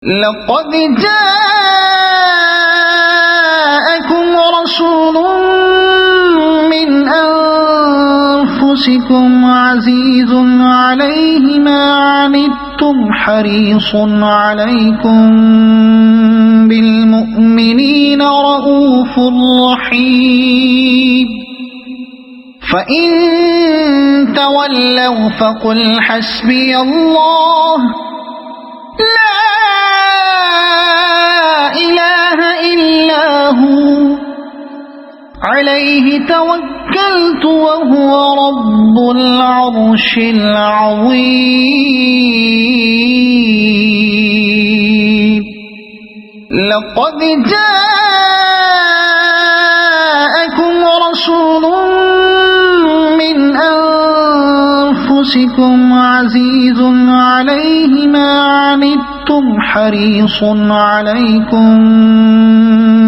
لقد جاءكم رسول من أنفسكم عزيز عليه ما عنتم حريص عليكم بالمؤمنين رؤوف رحيم فإن تولوا فقل حسبي الله لا إله إلا هو عليه توكلت وهو رب العرش العظيم لقد جاءكم رسول من أنفسكم عزيز عليه ما عنتم حريص عليكم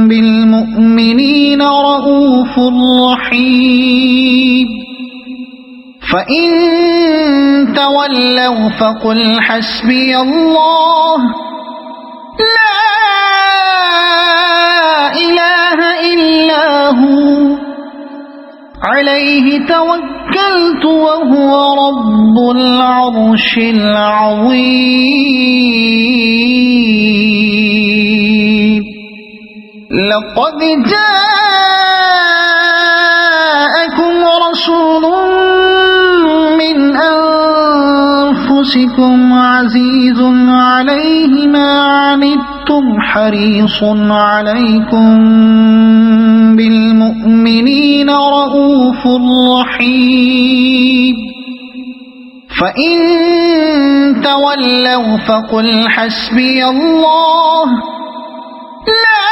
بالمؤمنين رؤوف رحيم فإن تولوا فقل حسبي الله لا إله إلا هو عليه توكلت وهو رب العرش العظيم لقد جاءكم رسول من أنفسكم عزيز عليه ما عنتم حريص عليكم بالمؤمنين رؤوف رحيم فإن تولوا فقل حسبي الله لا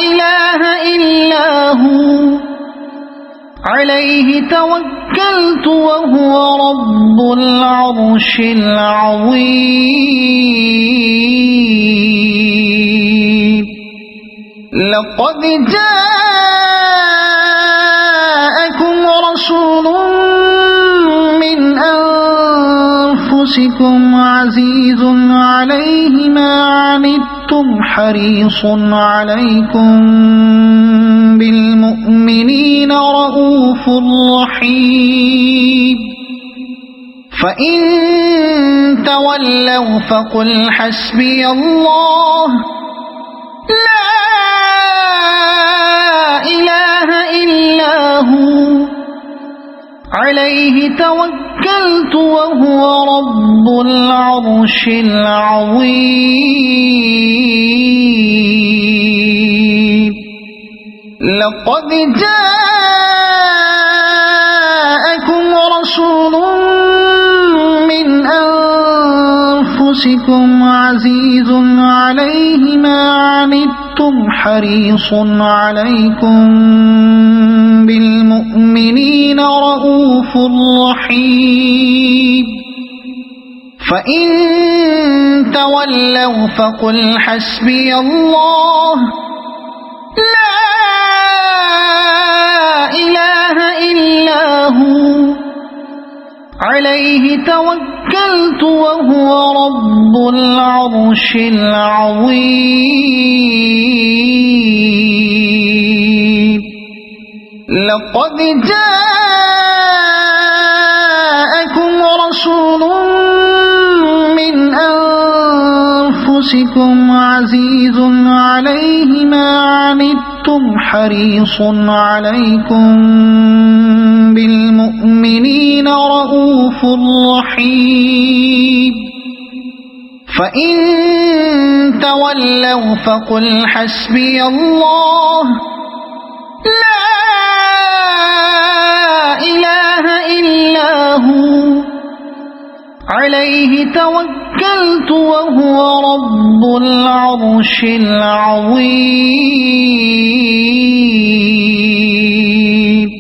إله إلا هو عليه توكلت وهو رب العرش العظيم لقد جاءكم رسول من أنفسكم عزيز عليه ما عنتم حريص عليكم بالمؤمنين رؤوف رحيم فإن تولوا فقل حسبي الله لا إله إلا هو عليه توكلت وهو رب العرش العظيم لقد جاءكم رسول من أنفسكم عزيز عليه ما عنتم حريص عليكم بالمؤمنين رؤوف رحيم فإن تولوا فقل حسبي الله لا إله إلا هو عليه توكلت وهو رب العرش العظيم لقد جاءكم رسول من أنفسكم عزيز عليه ما عنتم حريص عليكم بالمؤمنين رؤوف رحيم فإن تولوا فقل حسبي الله لا إله إلا هو عليه توكلت وهو رب العرش العظيم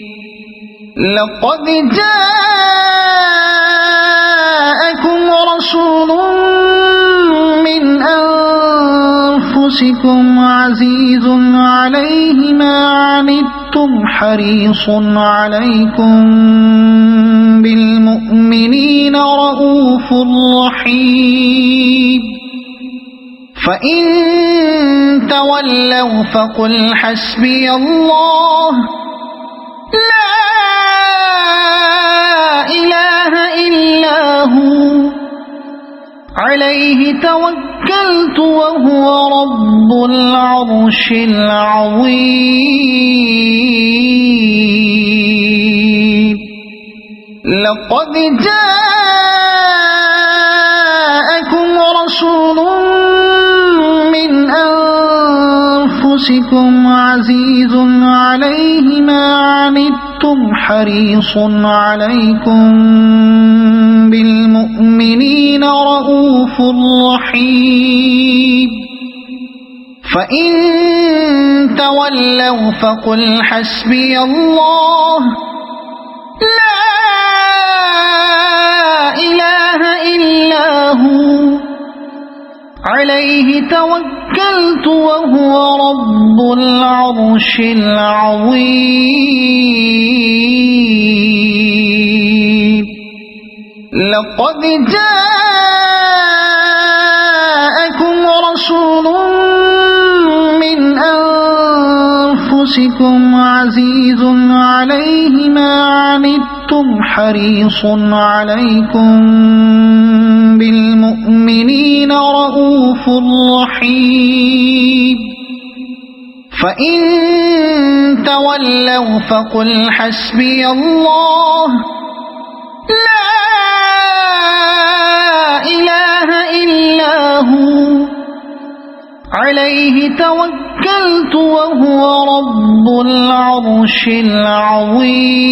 لقد جاءكم رسول من أنفسكم عزيز عليه ما عنتم حريص عليكم بالمؤمنين رؤوف رحيم فإن تولوا فقل حسبي الله لا إله إلا هو عليه توكلت وهو رب العرش العظيم لقد جاءكم رسول من أنفسكم عزيز عليه ما عنتم حريص عليكم بالمؤمنين رؤوف رحيم فإن تولوا فقل حسبي الله لا إله إلا هو عليه توكلت وهو رب العرش العظيم لقد جاءكم رسول من أنفسكم عزيز عليه ما عنتم حريص عليكم بالمؤمنين رؤوف رحيم فإن تولوا فقل حسبي الله لا إله إلا هو عليه توكلت وهو رب العرش العظيم